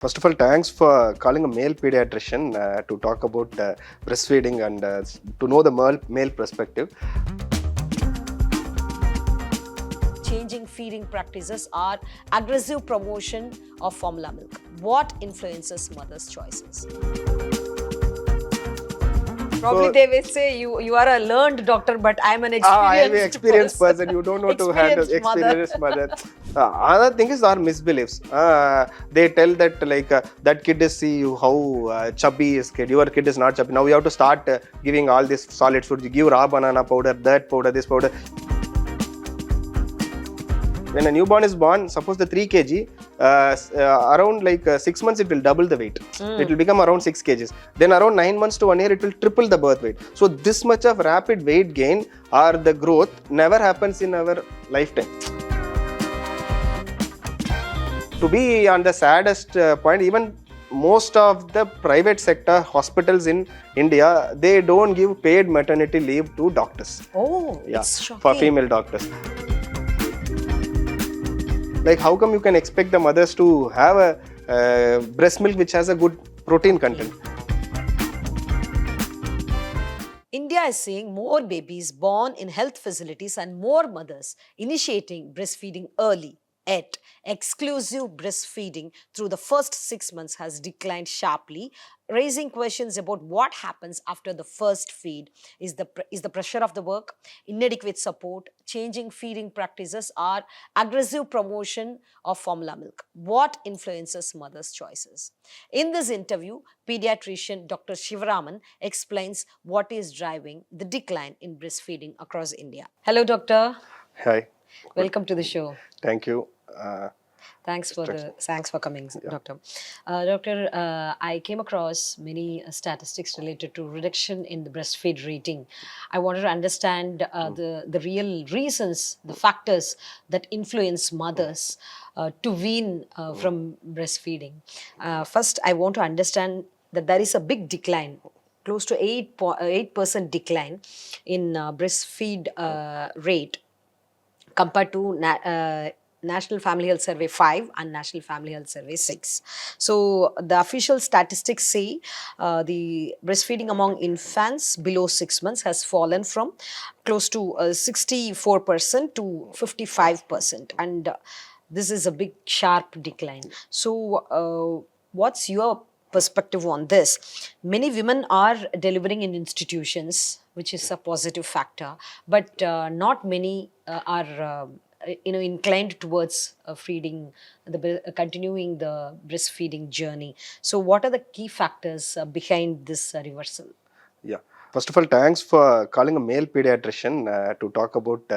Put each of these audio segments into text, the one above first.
First of all, thanks for calling a male pediatrician to talk about breastfeeding and to know the male perspective. Changing feeding practices or aggressive promotion of formula milk. What influences mothers' choices? Probably they will say you are a learned doctor, but I'm an I'm an experienced experienced person. You don't know to handle experienced experienced mother. Another thing is our misbeliefs. They tell that that kid is see you how chubby is kid. Your kid is not chubby. Now you have to start giving all this solid food. You give raw banana powder, that powder, this powder. When a newborn is born, suppose the 3 kg, around 6 months it will double the weight. It will become around 6 kgs. Then around 9 months to 1 year it will triple the birth weight. So this much of rapid weight gain or the growth never happens in our lifetime. To be on the saddest point, even most of the private sector hospitals in India, they don't give paid maternity leave to doctors. Oh, yeah, it's shocking. For female doctors. Like, how come you can expect the mothers to have a breast milk which has a good protein content? India is seeing more babies born in health facilities and more mothers initiating breastfeeding early. Yet, exclusive breastfeeding through the first 6 months has declined sharply, raising questions about what happens after the first feed. Is the pressure of the work, inadequate support, changing feeding practices, or aggressive promotion of formula milk? What influences mothers' choices? In this interview, pediatrician Dr. Sivaraman explains what is driving the decline in breastfeeding across India. Hello, doctor. Hi. Welcome to the show. Thank you. Thanks for coming, yeah. Doctor. I came across many statistics related to reduction in the breastfeed rating. I wanted to understand the real reasons, the factors that influence mothers to wean from breastfeeding. First, I want to understand that there is a big decline, close to 8% decline in breastfeed rate compared to National Family Health Survey 5 and National Family Health Survey 6. So the official statistics say the breastfeeding among infants below 6 months has fallen from close to 64% to 55%. And this is a big sharp decline. So what's your perspective on this? Many women are delivering in institutions, which is a positive factor, but not many are inclined towards continuing the breastfeeding journey. So what are the key factors behind this reversal? Yeah. First of all, thanks for calling a male pediatrician to talk about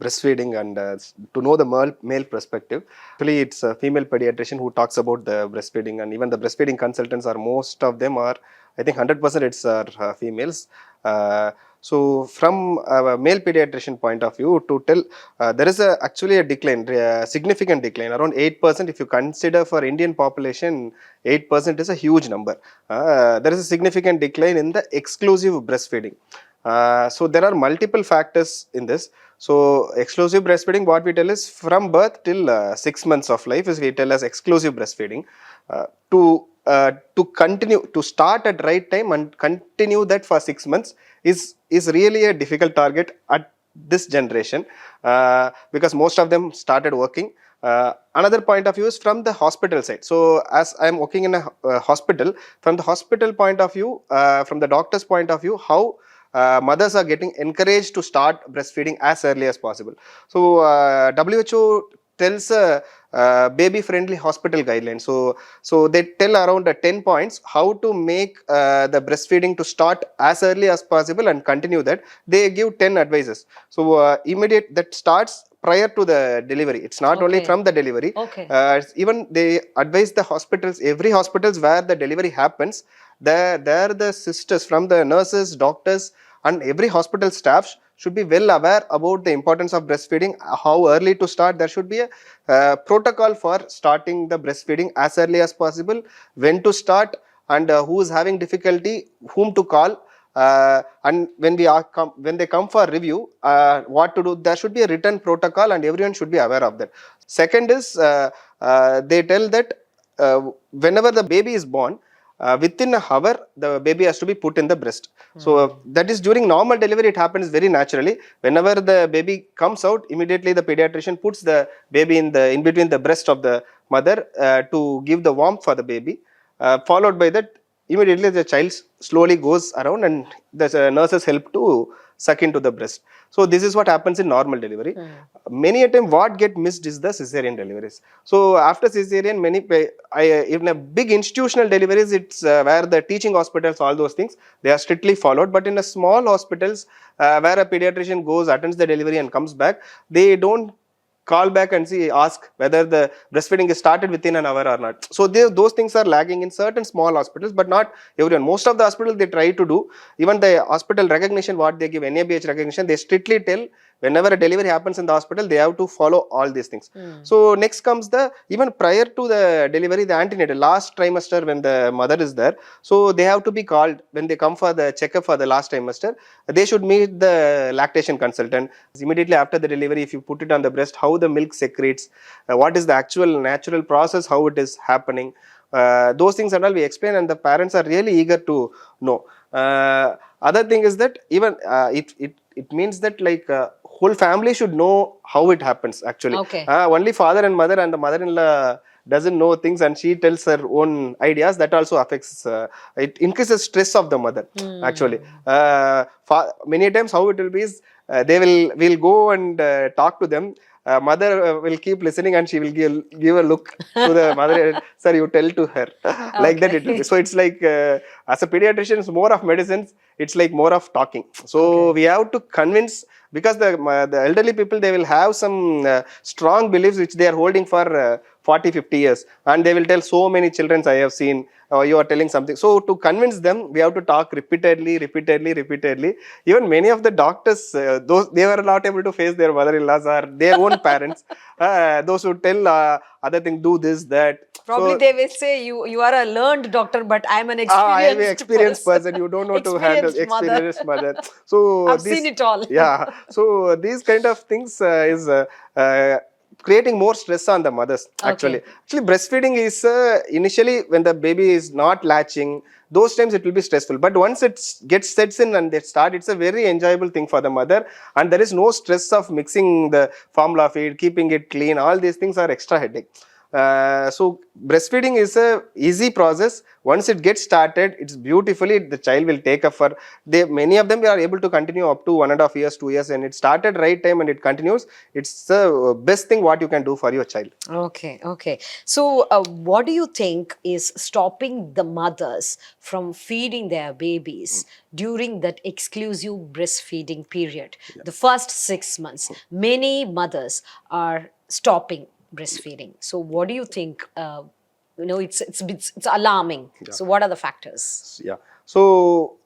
breastfeeding and to know the male perspective. Actually, it's a female pediatrician who talks about the breastfeeding, and even the breastfeeding consultants are, most of them are, I think 100% it's females. So from a male pediatrician point of view, to tell there is actually a decline, significant decline, around 8%. If you consider for Indian population, 8% is a huge number. There is a significant decline in the exclusive breastfeeding. So there are multiple factors in this. So exclusive breastfeeding, what we tell is from birth till 6 months of life is we tell as exclusive breastfeeding. To continue, to start at right time and continue that for 6 months is really a difficult target at this generation, because most of them started working. Another point of view is from the hospital side. So as I am working in a hospital, from the hospital point of view, from the doctor's point of view, how mothers are getting encouraged to start breastfeeding as early as possible. So WHO tells baby friendly hospital guidelines. So they tell around 10 points how to make the breastfeeding to start as early as possible and continue that. They give 10 advices. So immediate that starts prior to the delivery. It's not only from the delivery. Even they advise the hospitals, every hospitals where the delivery happens, there the sisters, from the nurses, doctors, and every hospital staff should be well aware about the importance of breastfeeding, how early to start. There should be a protocol for starting the breastfeeding as early as possible, when to start, and who is having difficulty, whom to call. And when they come for review, what to do, there should be a written protocol and everyone should be aware of that. Second is they tell that whenever the baby is born, within an hour the baby has to be put in the breast. So that is during normal delivery, it happens very naturally. Whenever the baby comes out, immediately the pediatrician puts the baby in between the breast of the mother to give the warmth for the baby. Followed by that, immediately the child slowly goes around and the nurses help to suck into the breast. So this is what happens in normal delivery. Many a time what get missed is the cesarean deliveries. So after cesarean, even a big institutional deliveries, it's where the teaching hospitals, all those things, they are strictly followed. But in a small hospitals where a pediatrician goes, attends the delivery and comes back, they don't call back and ask whether the breastfeeding is started within an hour or not. So those things are lagging in certain small hospitals, but not everyone. Most of the hospitals, they try to do. Even the hospital recognition, what they give, NABH recognition, they strictly tell whenever a delivery happens in the hospital, they have to follow all these things. So next comes even prior to the delivery, the antenatal, last trimester, when the mother is there, so they have to be called when they come for the checkup for the last trimester. They should meet the lactation consultant immediately after the delivery. If you put it on the breast, how the milk secretes, what is the actual natural process, how it is happening, those things and all we explain, and the parents are really eager to know. Other thing is that even it means that whole family should know how it happens actually. Okay. Only father and mother and the mother-in-law doesn't know things and she tells her own ideas, that also affects, it increases stress of the mother actually. Many times how it will be is, we'll go and talk to them. Mother will keep listening and she will give a look to the mother. Sir, you tell to her. Like that it will be. So it's like, as a pediatrician, it's more of medicines. It's like more of talking. So we have to convince, because the elderly people, they will have some strong beliefs which they are holding for 40-50 years, and they will tell so many children I have seen, you are telling something. So to convince them, we have to talk repeatedly. Even many of the doctors, those they were not able to face their mother-in-laws or their own parents, those who tell other thing, do this, that. Probably So they will say you are a learned doctor, but I'm an I am an experienced experienced person, person. You don't know to handle experienced mother. experienced mother. So I've seen this, it all. yeah. So these kind of things is creating more stress on the mothers. Okay. Actually, breastfeeding is initially when the baby is not latching. Those times it will be stressful. But once it gets sets in and they start, it's a very enjoyable thing for the mother. And there is no stress of mixing the formula feed, keeping it clean. All these things are extra headache. So breastfeeding is a easy process. Once it gets started, it's beautifully, the child will take up for, they many of them are able to continue up to 1.5 years, 2 years, and it started right time and it continues. It's the best thing what you can do for your child. Okay. So, what do you think is stopping the mothers from feeding their babies during that exclusive breastfeeding period? The first 6 months, many mothers are stopping breastfeeding. So, what do you think? It's alarming. So, what are the factors? Yeah. So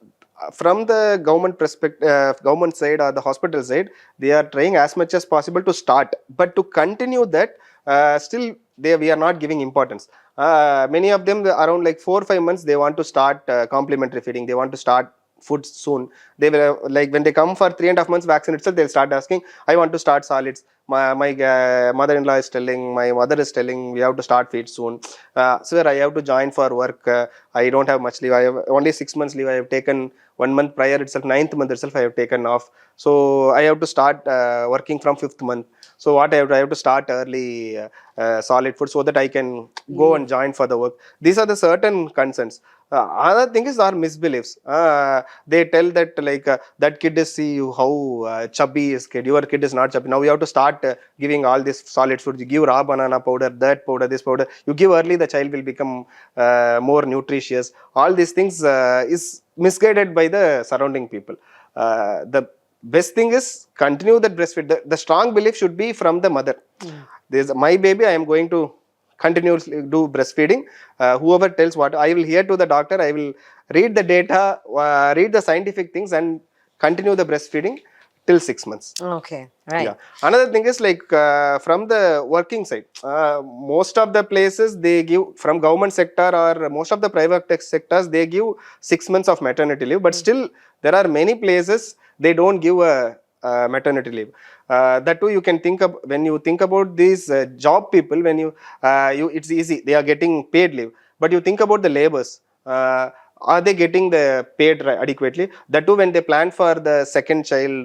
from the government perspective, government side or the hospital side, they are trying as much as possible to start, but to continue that, still we are not giving importance. Many of them, around like 4 or 5 months, they want to start complementary feeding. They want to start food soon. They will, like when they come for 3.5 months vaccine itself, they'll start asking, I want to start solids. My mother-in-law is telling, my mother is telling, we have to start feed soon. Sir, I have to join for work. I don't have much leave. I have only 6 months leave. I have taken 1 month prior itself, ninth month itself, I have taken off. So I have to start working from fifth month. So what I have to start early solid food so that I can go and join for the work. These are the certain concerns. Other thing is our misbeliefs. They tell that that kid is, see you how chubby is kid. Your kid is not chubby. Now you have to start giving all this solid food. You give raw banana powder, that powder, this powder. You give early, the child will become more nutritious. All these things is misguided by the surrounding people. The best thing is continue that breastfeed. The strong belief should be from the mother. There's my baby, I am going to continuously do breastfeeding. Whoever tells what, I will hear to the doctor, I will read the data, read the scientific things, and continue the breastfeeding till 6 months. Okay, Yeah. right. Another thing is from the working side, most of the places they give, from government sector or most of the private tech sectors, they give 6 months of maternity leave. But still, there are many places they don't give a maternity leave. That too, you can think of when you think about these job people. When you it's easy, they are getting paid leave. But you think about the laborers. Are they getting the paid adequately? That too, when they plan for the second child,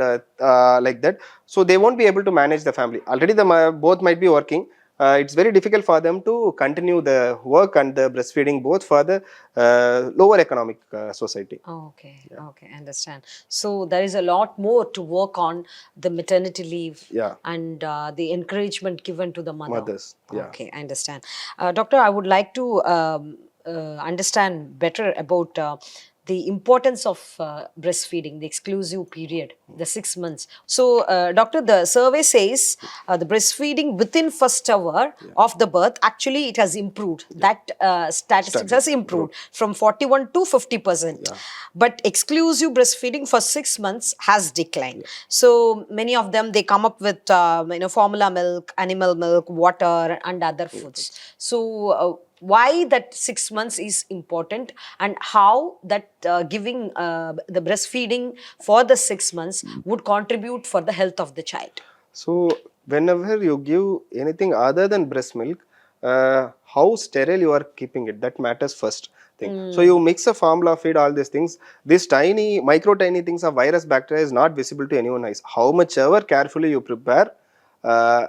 like that, so they won't be able to manage the family. Already, both might be working. It's very difficult for them to continue the work and the breastfeeding both for the lower economic society. Okay, okay, understand. So there is a lot more to work on the maternity leave Yeah, and the encouragement given to the mother. mothers. Yeah. Okay, I understand. Doctor, I would like to understand better about the importance of breastfeeding, the exclusive period, the 6 months. So, doctor, the survey says the breastfeeding within first hour of the birth, actually it has improved. That statistics Started has improved from 41 to 50%. Yeah. But exclusive breastfeeding for 6 months has declined. So many of them, they come up with formula milk, animal milk, water, and other foods. So why that 6 months is important, and how that giving the breastfeeding for the 6 months would contribute for the health of the child. So whenever you give anything other than breast milk, how sterile you are keeping it, that matters first thing. So you mix a formula feed, all these things, these tiny, micro tiny things of virus, bacteria is not visible to anyone's eyes. How much ever carefully you prepare,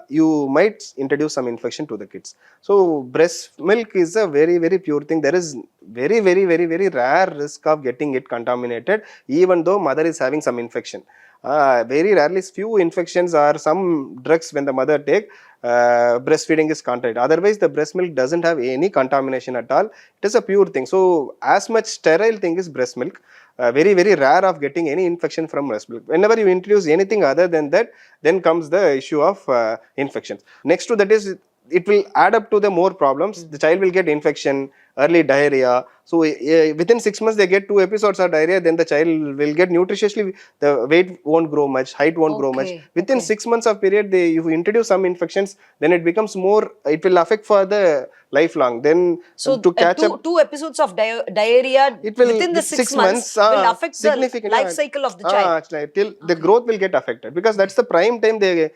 you might introduce some infection to the kids. So breast milk is a very, very pure thing. There is very, very, very, very rare risk of getting it contaminated, even though mother is having some infection. Very rarely, few infections or some drugs when the mother take, breastfeeding is contracted. Otherwise, the breast milk doesn't have any contamination at all. It is a pure thing. So as much sterile thing is breast milk. Very, very rare of getting any infection from breast milk. Whenever you introduce anything other than that, then comes the issue of infections. Next to that is, it will add up to the more problems. The child will get infection, early diarrhea. So within 6 months they get 2 episodes of diarrhea. Then the child will get nutritiously, the weight won't grow much, height won't grow much. Okay, Within okay. 6 months of period, they, if you introduce some infections, then it becomes more. It will affect for the lifelong. Then So to catch up, two episodes of diarrhea it will within the with six 6 months months will affect the significant. life cycle of the child. Till the Okay. growth will get affected, because that's Okay. the prime time they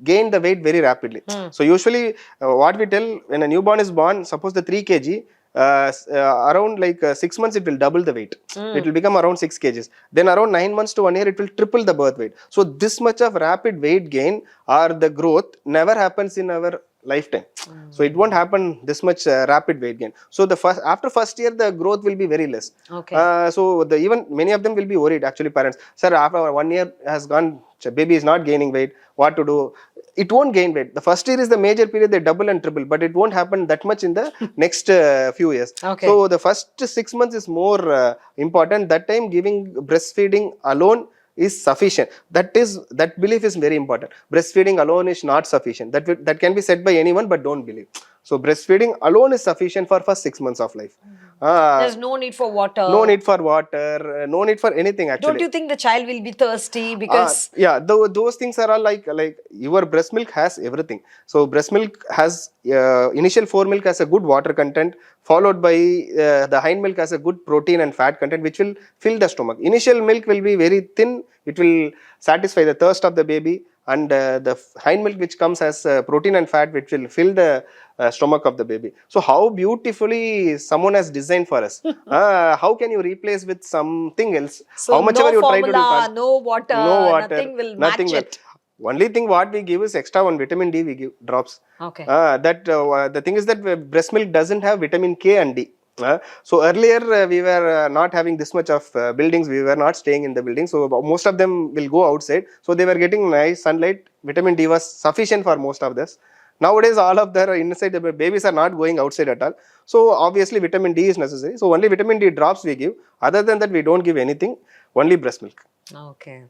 gain the weight very rapidly. So usually what we tell, when a newborn is born, suppose the 3 kg, around like 6 months it will double the weight. It will become around 6 kgs. Then around 9 months to 1 year it will triple the birth weight. So this much of rapid weight gain or the growth never happens in our lifetime. So it won't happen this much rapid weight gain. So the first, after first year, the growth will be very less. Okay. So the, even many of them will be worried, actually, parents, sir, after 1 year has gone, baby is not gaining weight, what to do? It won't gain weight. The first year is the major period, they double and triple, but it won't happen that much in the next few years. Okay. So the first 6 months is more important. That time giving breastfeeding alone is sufficient. That belief is very important. Breastfeeding alone is not sufficient. That can be said by anyone, but don't believe. So breastfeeding alone is sufficient for first 6 months of life. There's no need for water. No need for water, no need for anything, Don't actually. you think the child will be thirsty because Yeah, those things are all like your breast milk has everything. So breast milk has initial foremilk has a good water content, followed by the hind milk has a good protein and fat content, which will fill the stomach. Initial milk will be very thin. It will satisfy the thirst of the baby, and the hind milk, which comes as protein and fat, which will fill the stomach of the baby. So how beautifully someone has designed for us. How can you replace with something else? so How much no ever you try to do, you formula, can't. no No water, water, nothing will nothing match well. it. Only thing what we give is extra one vitamin D we give drops. Okay. That the thing is that breast milk doesn't have vitamin K and D. So earlier we were not having this much of buildings. We were not staying in the building. So most of them will go outside. So they were getting nice sunlight. Vitamin D was sufficient for most of this. Nowadays, all of their inside the babies are not going outside at all. So obviously, vitamin D is necessary. So only vitamin D drops we give. Other than that, we don't give anything. Only breast milk. Okay.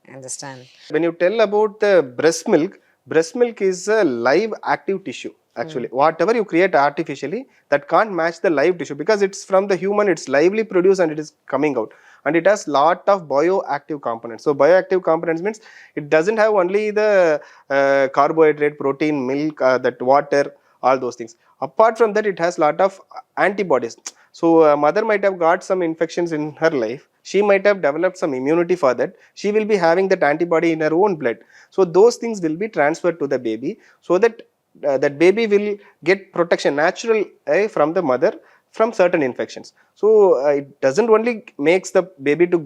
I understand. When you tell about the breast milk is a live active tissue. Actually, whatever you create artificially, that can't match the live tissue, because it's from the human, it's lively produced and it is coming out. And it has lot of bioactive components. So bioactive components means it doesn't have only the carbohydrate, protein, milk, that water, all those things. Apart from that, it has lot of antibodies. So mother might have got some infections in her life. she might have developed some immunity for that. She will be having that antibody in her own blood. So those things will be transferred to the baby, so that that baby will get protection natural from the mother from certain infections. So it doesn't only makes the baby to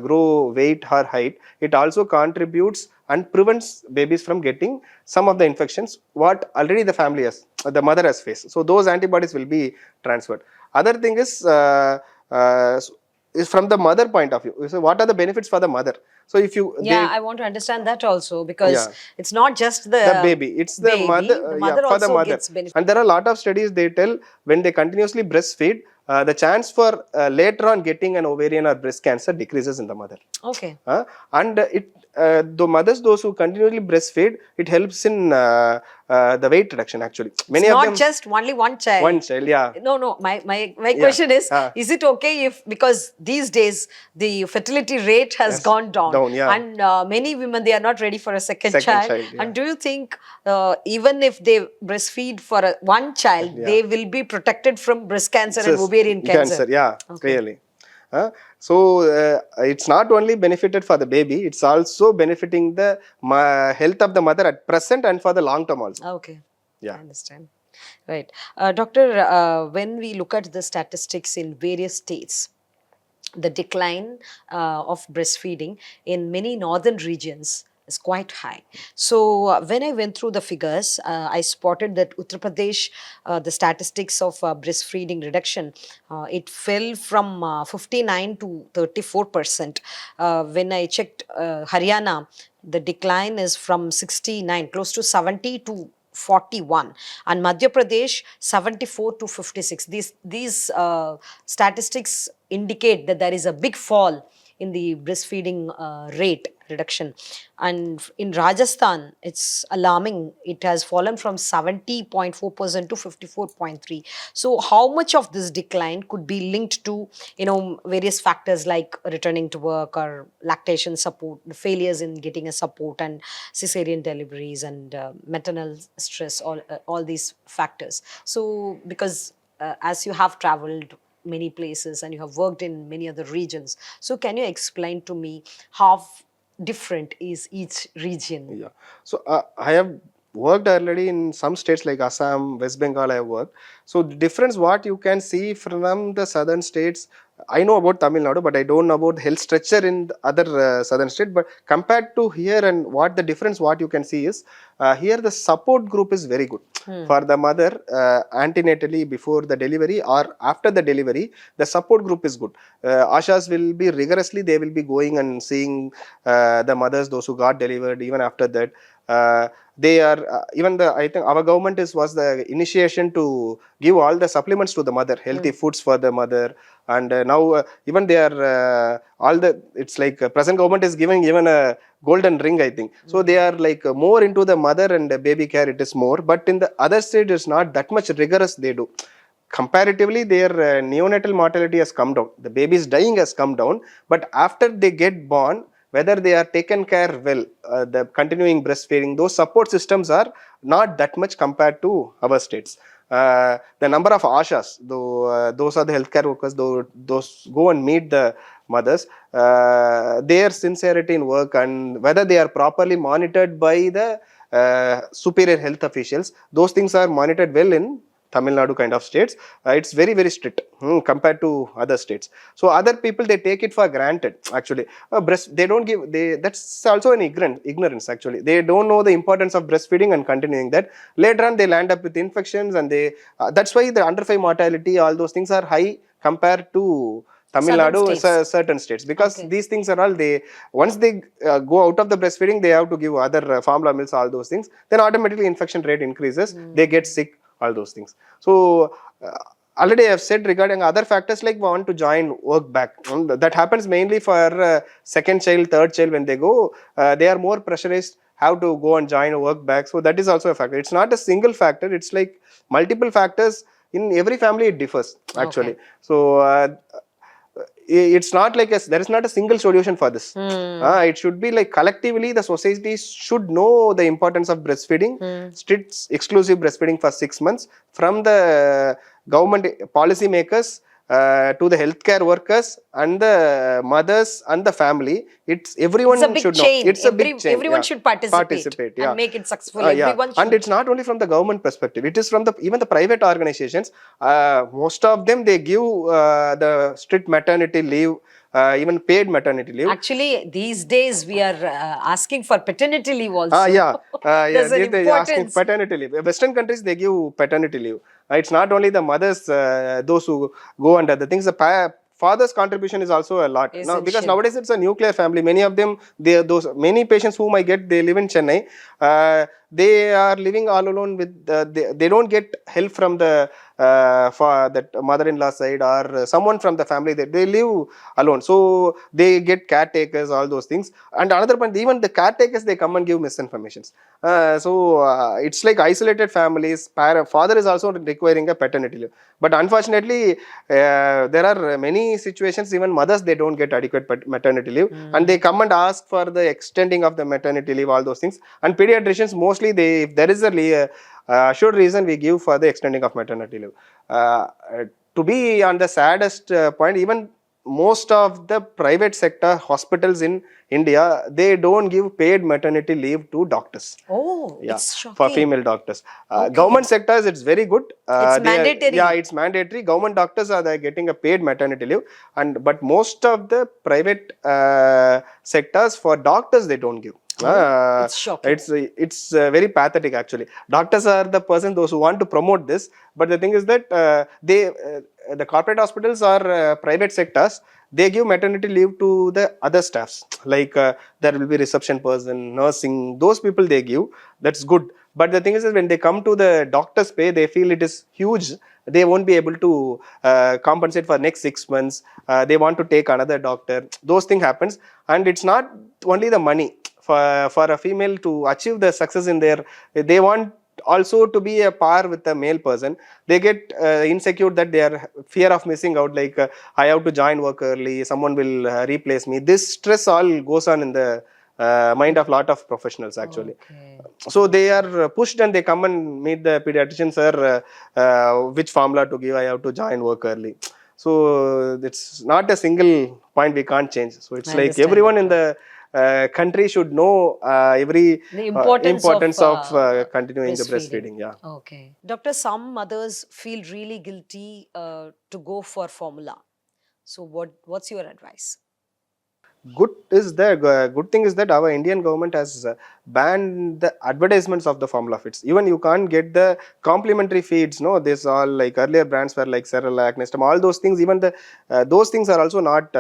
grow weight or height, it also contributes and prevents babies from getting some of the infections what already the family has, the mother has faced. So those antibodies will be transferred. Other thing uh, is from the mother point of view. So what are the benefits for the mother? So if you Yeah, they I want to understand that also, because yeah, it's not just the the baby, it's the mother, baby, the yeah, mother for the also mother. gets benefit. And there are a lot of studies they tell when they continuously breastfeed, the chance for later on getting an ovarian or breast cancer decreases in the mother. Okay. And it the mothers, those who continually breastfeed, it helps in the weight reduction actually. It's Many of not them, just only one one child. child, yeah, No, no. My yeah, question is it okay if, because these days the fertility rate has yes, gone down, down, yeah, and many women, they are not ready for a second second child. child, yeah, And do you think even if they breastfeed for one child, yeah. they will be protected from breast cancer and Cis- ovarian cancer? cancer, yeah, Okay. really. So it's not only benefited for the baby, it's also benefiting the health of the mother at present and for the long term also. Okay. I Yeah. understand. Right. Doctor, when we look at the statistics in various states, the decline of breastfeeding in many northern regions is quite high. So when I went through the figures, I spotted that Uttar Pradesh, the statistics of breastfeeding reduction, it fell from 59 to 34%. When I checked Haryana, the decline is from 69, close to 70 to 41, and Madhya Pradesh 74 to 56. These statistics indicate that there is a big fall in the breastfeeding rate reduction. And in Rajasthan, it's alarming. It has fallen from 70.4% to 54.3. So how much of this decline could be linked to, various factors like returning to work or lactation support, the failures in getting a support, and cesarean deliveries, and maternal stress, all these factors. So because as you have traveled many places and you have worked in many other regions, so can you explain to me how different is each region? Yeah. So I have worked already in some states like Assam, West Bengal. I have worked. So the difference what you can see from the southern states, I know about Tamil Nadu, but I don't know about health structure in the other southern state. But compared to here, and what the difference what you can see is here the support group is very good for the mother antenatally before the delivery or after the delivery. The support group is good. Ashas will be rigorously, they will be going and seeing the mothers, those who got delivered even after that. They are even the, I think our government was the initiation to give all the supplements to the mother, healthy foods for the mother. And now even they are all the, it's like present government is giving even a golden ring, I think. So they are like more into the mother and baby care, it is more. But in the other state it's not that much rigorous they do. Comparatively their neonatal mortality has come down, the babies dying has come down. But after they get born, whether they are taken care well, the continuing breastfeeding, those support systems are not that much compared to our states. The number of ashas, though those are the healthcare workers, though those go and meet the mothers, their sincerity in work and whether they are properly monitored by the superior health officials, those things are monitored well in Tamil Nadu kind of states. It's very, very strict compared to other states. So other people, they take it for granted actually. They don't give, that's also an ignorance actually. They don't know the importance of breastfeeding and continuing that. Later on they land up with infections, and they that's why the under 5 mortality, all those things are high compared to Tamil Southern Nadu, states. certain states, because Okay. these things are all, they once they go out of the breastfeeding, they have to give other formula milks, all those things. Then automatically infection rate increases. They get sick, all those things. So uh, already I have said regarding other factors like want to join work back. That happens mainly for second child, third child. When they go, they are more pressurized how to go and join work back. So that is also a factor. It's not a single factor. It's like multiple factors. In every family, it differs Okay. actually. So it's not like there is not a single solution for this. It should be like collectively the society should know the importance of breastfeeding, strict exclusive breastfeeding for 6 months from the government policy makers, to the healthcare workers and the mothers and the family. It's It's a everyone big should know. chain. It's a big chain. Everyone Yeah, should participate participate. and Yeah, make it successful. yeah, Everyone and should. it's not only from the government perspective. It is from the even the private organizations. Most of them they give the strict maternity leave, even paid maternity leave. Actually, these days we are asking for paternity leave Ah, also. yeah, yeah. There's an They asking importance. paternity leave. Western countries they give paternity leave. It's not only the mothers, those who go under the things. The father's contribution is also a lot now because Essential. nowadays it's a nuclear family. Many of them, they those many patients whom I get, they live in Chennai. They are living all alone with. They don't get help from the for that mother-in-law side or someone from the family. They live alone, so they get caretakers, all those things. And another point, even the caretakers they come and give misinformations. It's like isolated families. Father is also requiring a paternity leave, but unfortunately, there are many situations. Even mothers they don't get adequate maternity leave, and they come and ask for the extending of the maternity leave. All those things. And pediatricians mostly they if there is a assured reason we give for the extending of maternity leave. Uh, to be on the saddest point, even most of the private sector hospitals in India, they don't give paid maternity leave to doctors. Oh, Yeah, it's for shocking. female doctors. Government Okay. sectors, it's very good. It's Yeah, mandatory. it's mandatory. Government doctors are they getting a paid maternity leave, and but most of the private sectors for doctors they don't give. Oh, Uh, it's shocking. it's very pathetic actually. Doctors are the person those who want to promote this, but the thing is that the corporate hospitals or private sectors they give maternity leave to the other staffs like there will be reception person, nursing, those people they give. That's good, but the thing is that when they come to the doctor's pay they feel it is huge. They won't be able to compensate for next 6 months. They want to take another doctor. Those things happens, and it's not only the money. For a female to achieve the success in their, they want also to be a par with the male person. They get insecure that they are fear of missing out, like I have to join work early, someone will replace me. This stress all goes on in the mind of lot of professionals actually. Okay. So they Okay. are pushed and they come and meet the pediatrician, sir, which formula to give, I have to join work early. So it's not a single point we can't change. So it's I like understand, everyone in doctor. the country should know every The importance of importance of continuing the breastfeeding. breastfeeding. Yeah. Okay. Doctor, some mothers feel really guilty to go for formula. So what's your advice? Good thing is that our Indian government has banned the advertisements of the formula feeds. Even you can't get the complimentary feeds. No, this all like earlier brands were like Cerelac, Nestum, all those things. Even the those things are also not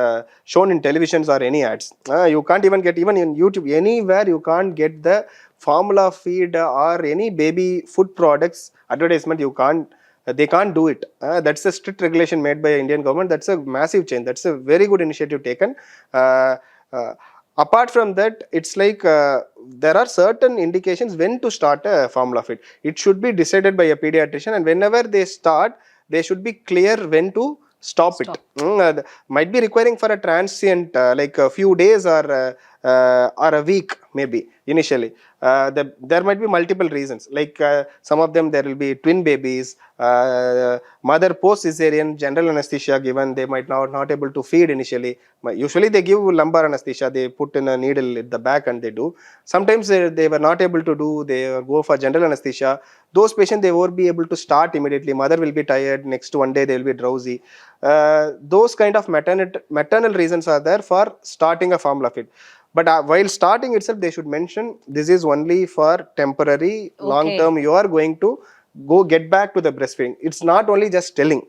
shown in televisions or any ads. You can't even get even in YouTube anywhere. You can't get the formula feed or any baby food products advertisement. You can't. They can't do it. That's a strict regulation made by Indian government. That's a massive change. That's a very good initiative taken. Uh, uh, Apart from that, it's like there are certain indications when to start a formula feed. It should be decided by a pediatrician, and whenever they start, they should be clear when to stop it. Stop. Might be requiring for a transient, like a few days or a week maybe initially. There might be multiple reasons. Like some of them, there will be twin babies, mother post cesarean, general anesthesia given. They might not able to feed initially. Usually they give lumbar anesthesia. They put in a needle at the back and they do. Sometimes they were not able to do. They go for general anesthesia. Those patients they won't be able to start immediately. Mother will be tired. Next one day they will be drowsy. Those kind of maternal reasons are there for starting a formula feed. But while starting itself, they should mention this is only for temporary, long Okay. term. You are going to go get back to the breastfeeding. It's not only just telling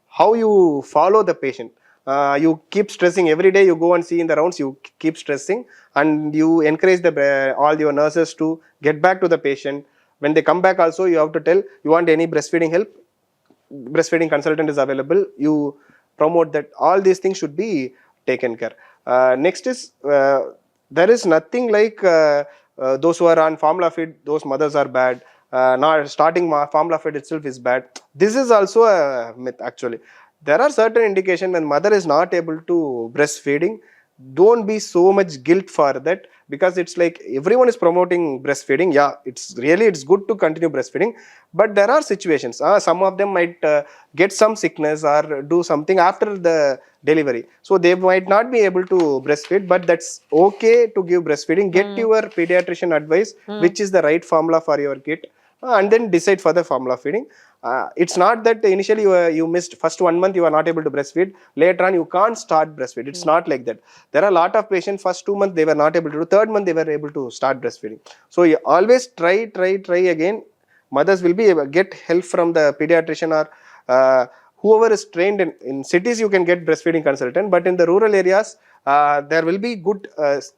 how you follow the patient. You keep stressing every day. You go and see in the rounds. You keep stressing, and you encourage all your nurses to get back to the patient. When they come back, also you have to tell you want any breastfeeding help. Breastfeeding consultant is available. You promote that. All these things should be taken care. Next is there is nothing like those who are on formula feed. Those mothers are bad. Not starting formula feed itself is bad. This is also a myth actually. There are certain indication when mother is not able to breastfeeding. don't be so much guilt for that, because it's like everyone is promoting breastfeeding. Yeah, it's good to continue breastfeeding, but there are situations, some of them might get some sickness or do something after the delivery, so they might not be able to breastfeed, but that's okay to give breastfeeding. Get your pediatrician advice which is the right formula for your kid, and then decide for the formula feeding. It's not that initially you missed first 1 month, you are not able to breastfeed, later on you can't start breastfeed. It's not like that. There are a lot of patients, first 2 months they were not able to do, third month they were able to start breastfeeding. So you always try again. Mothers will be able get help from the pediatrician, or whoever is trained in cities. You can get breastfeeding consultant, but in the rural areas there will be good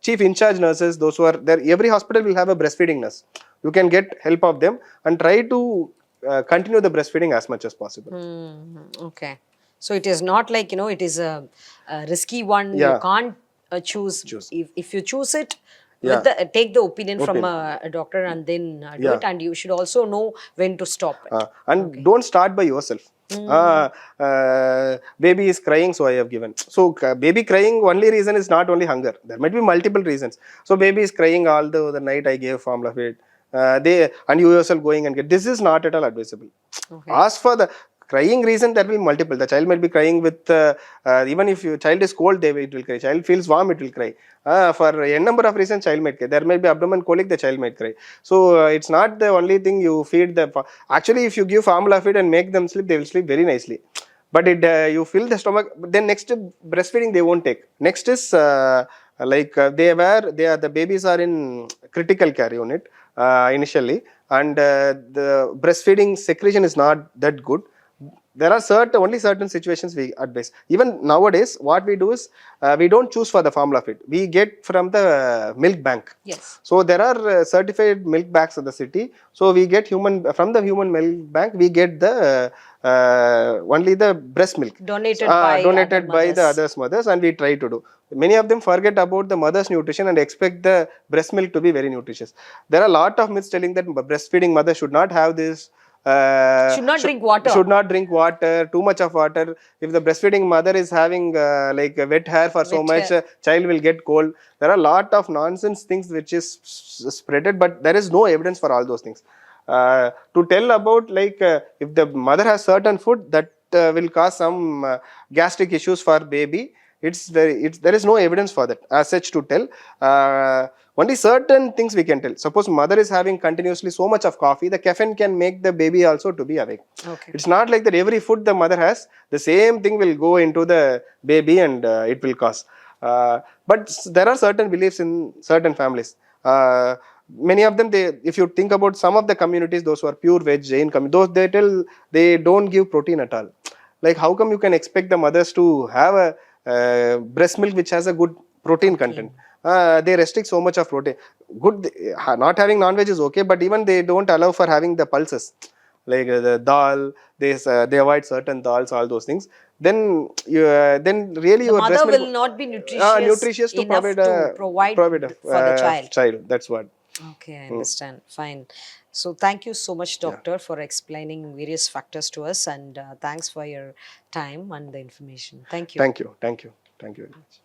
chief in charge nurses, those who are there. Every hospital will have a breastfeeding nurse. You can get help of them and try to continue the breastfeeding as much as possible. Okay. So it is not like, it is a risky one. You Yeah, can't choose. choose. If you choose it, with Yeah, take the opinion from opinion. a doctor and then do Yeah. it. And you should also know when to stop it. And Okay. don't start by yourself. Baby is crying, so I have given. So baby crying, only reason is not only hunger. There might be multiple reasons. So baby is crying all the night. I gave formula feed. They and you yourself going and get. This is not at all advisable. Okay. Ask for the crying reason. There will be multiple. The child might be crying with even if your child is cold, it will cry. Child feels warm, it will cry. For a number of reasons, child might cry. There may be abdomen colic, the child might cry. So it's not the only thing you feed the. Actually, if you give formula feed and make them sleep, they will sleep very nicely. But you fill the stomach. Then next breastfeeding they won't take. Next is they are the babies are in critical care unit initially, and the breastfeeding secretion is not that good. There are only certain situations we advise. Even nowadays what we do is we don't choose for the formula feed, we get from the milk bank. Yes. So there are certified milk banks in the city, so we get from the human milk bank we get the only the breast milk Donated by other donated by the mothers. others mothers, and we try to do. Many of them forget about the mother's nutrition and expect the breast milk to be very nutritious. There are a lot of myths telling that breastfeeding mother should not have this, Should not drink water. should not drink water, too much of water. If the breastfeeding mother is having like wet hair for so With much, child will get cold. There are a lot of nonsense things which is spreaded, but there is no evidence for all those things. To tell about like if the mother has certain food that will cause some gastric issues for baby, there is no evidence for that as such to tell. Only certain things we can tell. Suppose mother is having continuously so much of coffee, the caffeine can make the baby also to be awake. Okay. It's not like that every food the mother has, the same thing will go into the baby and it will cause. But there are certain beliefs in certain families. Many of them, if you think about some of the communities, those who are pure veg Jain community, those they tell they don't give protein at all. Like how come you can expect the mothers to have a breast milk which has a good protein content? They restrict so much of protein. Good, not having non-veg is okay, but even they don't allow for having the pulses, like the dal. They avoid certain dals, all those things. Then really The your breast mother milk will not be nutritious nutritious to enough to provide provide a for the child. child. That's what. Okay, I understand. Fine. So thank you so much, Yeah. doctor, for explaining various factors to us, and thanks for your time and the information. Thank you. Thank you. Thank you. Thank you very much.